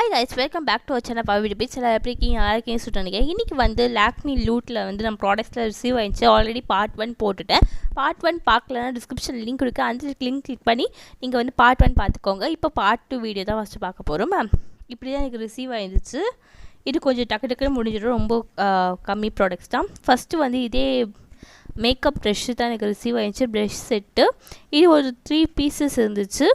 Hi guys, welcome back to our channel Pavi tidbits. எல்லாம் எப்படி இருக்கீங்க? நல்லா இருக்கீங்கன்னு சொல்லிட்டு இன்றைக்கி வந்து லாக்மி லூட்டில் வந்து நம்ம ப்ராடக்ட்ஸில் ரிசீவ் ஆயிடுச்சு. ஆல்ரெடி பார்ட் 1 போட்டுட்டேன். பார்ட் 1 பார்க்கலன்னா டிஸ்கிரிப்ஷன் லிங்க் இருக்குது. அந்த லிங்க் கிளிக் பண்ணி நீங்கள் வந்து பார்ட் 1 பார்த்துக்கோங்க. இப்போ பார்ட் 2 வீடியோ தான் ஃபஸ்ட்டு பார்க்க போகிறோம். இப்படி தான் எனக்கு ரிசீவ் ஆயிடுச்சு. இது கொஞ்சம் டக்குன்னு முடிஞ்சிடும். ரொம்ப கம்மி ப்ராடக்ட்ஸ் தான். ஃபஸ்ட்டு வந்து இதே மேக்கப் ப்ரெஷ்ஷு தான் எனக்கு ரிசீவ் ஆயிடுச்சு. ப்ரெஷ் செட்டு இது ஒரு 3 பீசஸ் இருந்துச்சு.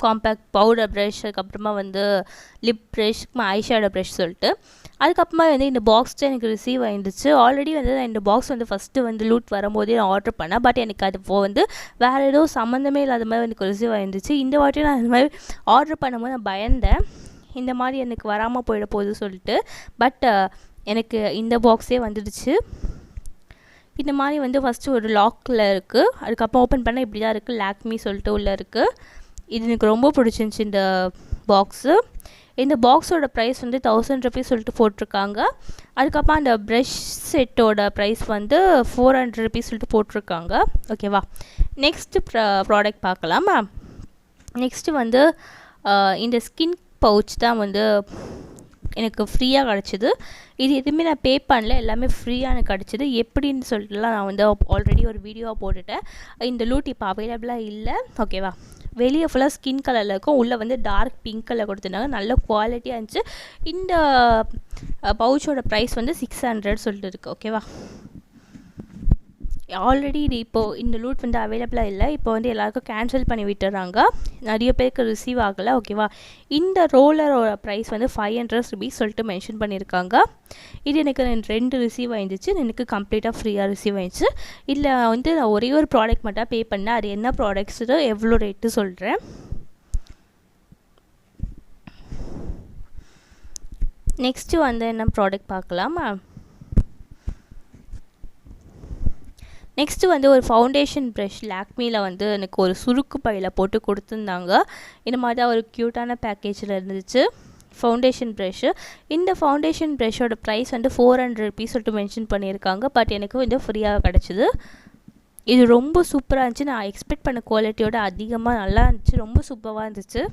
காம்பேக்ட் பவுடர் ப்ரஷ், அதுக்கப்புறமா வந்து லிப் ப்ரஷ், ஐஷேடோ ப்ரஷ் சொல்லிட்டு அதுக்கப்புறமா வந்து இந்த பாக்ஸ் தான் எனக்கு ரிசீவ் ஆகிருந்துச்சு. ஆல்ரெடி வந்து நான் இந்த பாக்ஸ் வந்து ஃபஸ்ட்டு வந்து லூட் வரும்போதே நான் ஆர்டர் பண்ணேன். பட் எனக்கு அது வந்து வேறு ஏதோ சம்மந்தமே இல்லாத மாதிரி எனக்கு ரிசீவ் ஆகிருந்துச்சு. இந்த வாட்டி நான் அந்த மாதிரி ஆர்டர் பண்ணும்போது நான் பயந்தேன், இந்த மாதிரி எனக்கு வராமல் போயிட போகுது சொல்லிட்டு. பட் எனக்கு இந்த பாக்ஸே வந்துடுச்சு. இந்த மாதிரி வந்து ஃபஸ்ட்டு ஒரு லாக்கில் இருக்குது. அதுக்கப்புறம் ஓப்பன் பண்ணால் இப்படி தான் இருக்குது. லாக்மி சொல்லிட்டு உள்ளே இருக்குது. இது எனக்கு ரொம்ப பிடிச்சிருந்துச்சி இந்த பாக்ஸு. இந்த பாக்ஸோட ப்ரைஸ் வந்து 1000 ருபீஸ் சொல்லிட்டு போட்டிருக்காங்க. அதுக்கப்புறம் அந்த ப்ரஷ் செட்டோட ப்ரைஸ் வந்து 400 ருபீஸ் சொல்லிட்டு போட்டிருக்காங்க. ஓகேவா, நெக்ஸ்ட்டு ப்ராடக்ட் பார்க்கலாமா. நெக்ஸ்ட்டு வந்து இந்த ஸ்கின் பவுச் தான் வந்து எனக்கு ஃப்ரீயாக கிடச்சிது. இது எதுவுமே நான் பே பண்ணல, எல்லாமே ஃப்ரீயாக எனக்கு கிடச்சிது. எப்படின்னு சொல்லிட்டுலாம் நான் வந்து ஆல்ரெடி ஒரு வீடியோவாக போட்டுட்டேன். இந்த லூட் இப்போ அவைலபிளாக இல்லை. ஓகேவா, வெளியே ஃபுல்லாக ஸ்கின் கலரில் இருக்கும், உள்ளே வந்து டார்க் பிங்க் கலர் கொடுத்துருந்தாங்க. நல்ல குவாலிட்டியாக இருந்துச்சு. இந்த பவுச்சோட ப்ரைஸ் வந்து 600 சொல்லிட்டு இருக்குது. ஓகேவா, ஆல்ரெடி இது இப்போது இந்த லூட் வந்து அவைலபிளாக இல்லை. இப்போ வந்து எல்லாருக்கும் கேன்சல் பண்ணி விட்டுறாங்க. நிறைய பேருக்கு ரிசீவ் ஆகலை. ஓகேவா, இந்த ரோலரோட ப்ரைஸ் வந்து 500 ருபீஸ் சொல்லிட்டு மென்ஷன் பண்ணியிருக்காங்க. இது எனக்கு 2 ரிசீவ் ஆயிடுச்சு. எனக்கு கம்ப்ளீட்டாக ஃப்ரீயாக ரிசீவ் ஆயிடுச்சு. இதில் வந்து நான் ஒரே ஒரு ப்ராடக்ட் மட்டும் பே பண்ணேன். அது என்ன ப்ராடக்ட்ஸு, எவ்வளோ ரேட்டு சொல்கிறேன். நெக்ஸ்ட்டு வந்து என்ன ப்ராடக்ட் பார்க்கலாமா. நெக்ஸ்ட்டு வந்து ஒரு ஃபவுண்டேஷன் ப்ரஷ் லாக்மியில் வந்து எனக்கு ஒரு சுருக்கு பையில் போட்டு கொடுத்துருந்தாங்க. இந்த மாதிரி தான் ஒரு க்யூட்டான பேக்கேஜில் இருந்துச்சு ஃபவுண்டேஷன் ப்ரஷ்ஷு. இந்த ஃபவுண்டேஷன் ப்ரஷ்ஷோட ப்ரைஸ் வந்து 400 ருபீஸ் சொல்லிட்டு மென்ஷன் பண்ணியிருக்காங்க. பட் எனக்கு வந்து ஃப்ரீயாக கிடச்சிது. இது ரொம்ப சூப்பராக இருந்துச்சு. நான் எக்ஸ்பெக்ட் பண்ண குவாலிட்டியோட அதிகமாக நல்லா இருந்துச்சு. ரொம்ப சூப்பராக இருந்துச்சு.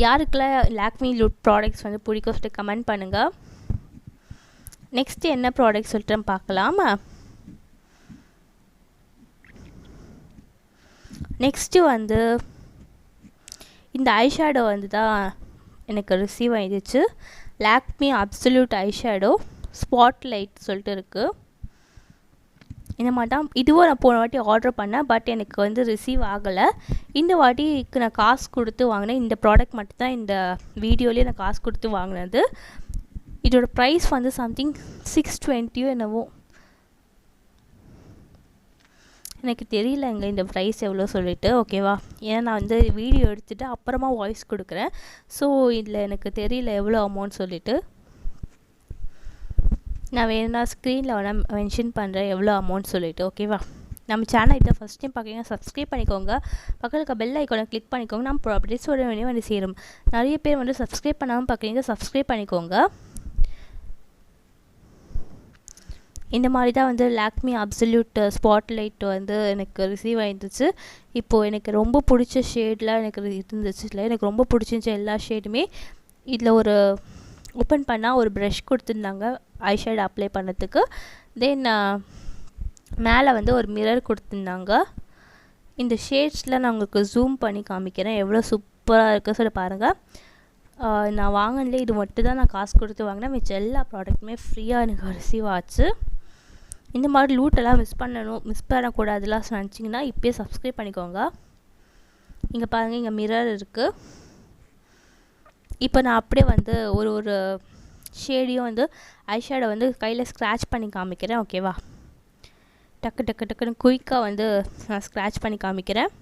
யாருக்கெல்லாம் லாக்மி லூட் ப்ராடக்ட்ஸ் வந்து பிடிக்கும் சொல்லிட்டு கமெண்ட் பண்ணுங்கள். நெக்ஸ்ட்டு என்ன ப்ராடக்ட் சொல்லிட்டு பார்க்கலாமா. நெக்ஸ்ட்டு வந்து இந்த ஐஷேடோ வந்து தான் எனக்கு ரிசீவ் ஆகிடுச்சு. லாக்மி அப்சல்யூட் ஐஷேடோ ஸ்பாட்லைட் சொல்லிட்டு இருக்குது. இந்த மாதிரி தான் இதுவும் நான் போன வாட்டி ஆர்டர் பண்ணேன். பட் எனக்கு வந்து ரிசீவ் ஆகலை. இந்த வாட்டிக்கு நான் காசு கொடுத்து வாங்கினேன். இந்த ப்ராடக்ட் மட்டும்தான் இந்த வீடியோலேயே நான் காசு கொடுத்து வாங்கினது. இதோட ப்ரைஸ் வந்து சம்திங் 620 என்னவோ, எனக்கு தெரியலங்க இந்த ப்ரைஸ் எவ்வளோ சொல்லிட்டு. ஓகேவா, ஏன்னா நான் வந்து வீடியோ எடுத்துகிட்டு அப்புறமா வாய்ஸ் கொடுக்குறேன். ஸோ இதில் எனக்கு தெரியல எவ்வளோ அமௌண்ட் சொல்லிவிட்டு. நான் வேணும்னா ஸ்க்ரீனில் வேணால் மென்ஷன் பண்ணுறேன் எவ்வளோ அமௌண்ட் சொல்லிவிட்டு. ஓகேவா, நம்ம சேனல் இதை ஃபஸ்ட் டைம் பார்க்குறீங்க சப்ஸ்கிரைப் பண்ணிக்கோங்க. பக்கத்துக்கு பெல் ஐக்கானை கிளிக் பண்ணிக்கோங்க. நம்ம அப்டேட்ஸோட வேணும் வந்து சேரும். நிறைய பேர் வந்து சப்ஸ்கிரைப் பண்ணாமல் பார்க்குறீங்க, சப்ஸ்கிரைப் பண்ணிக்கோங்க. இந்த மாதிரி தான் வந்து லாக்மி அப்சல்யூட் ஸ்பாட்லைட் வந்து எனக்கு ரிசீவ் ஆகிருந்துச்சு. இப்போது எனக்கு ரொம்ப பிடிச்ச ஷேட்லாம் எனக்கு இருந்துச்சு. இல்லை, எனக்கு ரொம்ப பிடிச்சிருந்துச்சு எல்லா ஷேடுமே. இதில் ஒரு ஓப்பன் பண்ணால் ஒரு ப்ரஷ் கொடுத்துருந்தாங்க ஐஷேட் அப்ளை பண்ணுறதுக்கு. தென் மேலே வந்து ஒரு மிரர் கொடுத்துருந்தாங்க. இந்த ஷேட்ஸில் நான் உங்களுக்கு ஜூம் பண்ணி காமிக்கிறேன் எவ்வளோ சூப்பராக இருக்குது சொல்லி பாருங்கள். நான் வாங்கினதுலே இது மட்டும் தான் நான் காசு கொடுத்து வாங்கினேன். மிச்சம் எல்லா ப்ராடக்ட்டுமே ஃப்ரீயாக எனக்கு ரிசீவ் ஆச்சு. இந்த மாதிரி லூட்டெல்லாம் மிஸ் பண்ணக்கூடாதுலாம் நினச்சிங்கன்னா இப்போயே சப்ஸ்கிரைப் பண்ணிக்கோங்க. இங்கே பாருங்கள், இங்கே மிரர் இருக்குது. இப்போ நான் அப்படியே வந்து ஒரு ஷேடையும் வந்து ஐஷேடை வந்து கையில் ஸ்க்ராட்ச் பண்ணி காமிக்கிறேன். ஓகேவா, டக்குன்னு குயிக்காக வந்து நான் ஸ்க்ராட்ச் பண்ணி காமிக்கிறேன்.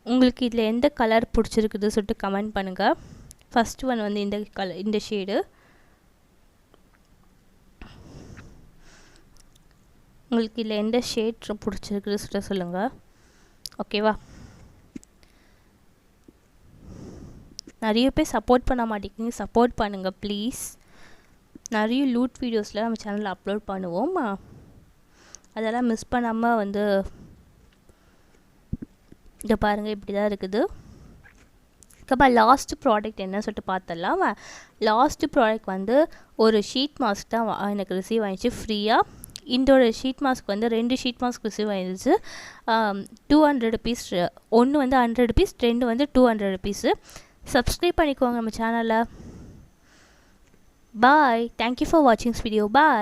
உங்களுக்கு இதில் எந்த கலர் பிடிச்சிருக்குது சொல்லிட்டு கமெண்ட் பண்ணுங்கள். ஃபஸ்ட்டு ஒன் வந்து இந்த ஷேடு. உங்களுக்கு இதில் எந்த ஷேட் பிடிச்சிருக்குது சொல்லிட்டு சொல்லுங்கள். ஓகேவா, நிறைய பேர் சப்போர்ட் பண்ண மாட்டேங்கிங்க, சப்போர்ட் பண்ணுங்கள் ப்ளீஸ். நிறைய லூட் வீடியோஸில் நம்ம சேனலில் அப்லோட் பண்ணுவோம். அதெல்லாம் மிஸ் பண்ணாமல் வந்து இதை பாருங்கள், இப்படி தான் இருக்குது. அப்போ லாஸ்ட் ப்ராடக்ட் என்ன சொல்லிட்டு பார்த்தலாம். லாஸ்ட்டு ப்ராடக்ட் வந்து ஒரு ஷீட் மாஸ்க் தான் எனக்கு ரிசீவ் ஆயிடுச்சு ஃப்ரீயாக. இந்த ஷீட் மாஸ்க் வந்து 2 ஷீட் மாஸ்க் ரிசீவ் ஆயிடுச்சு. 200 ருபீஸ், ஒன்று வந்து 100 ருபீஸ், 2 வந்து 200 ருபீஸு. சப்ஸ்கிரைப் பண்ணிக்கோங்க நம்ம சேனலை. பாய். தேங்க்யூ ஃபார் வாட்சிங் திஸ் வீடியோ. பாய்.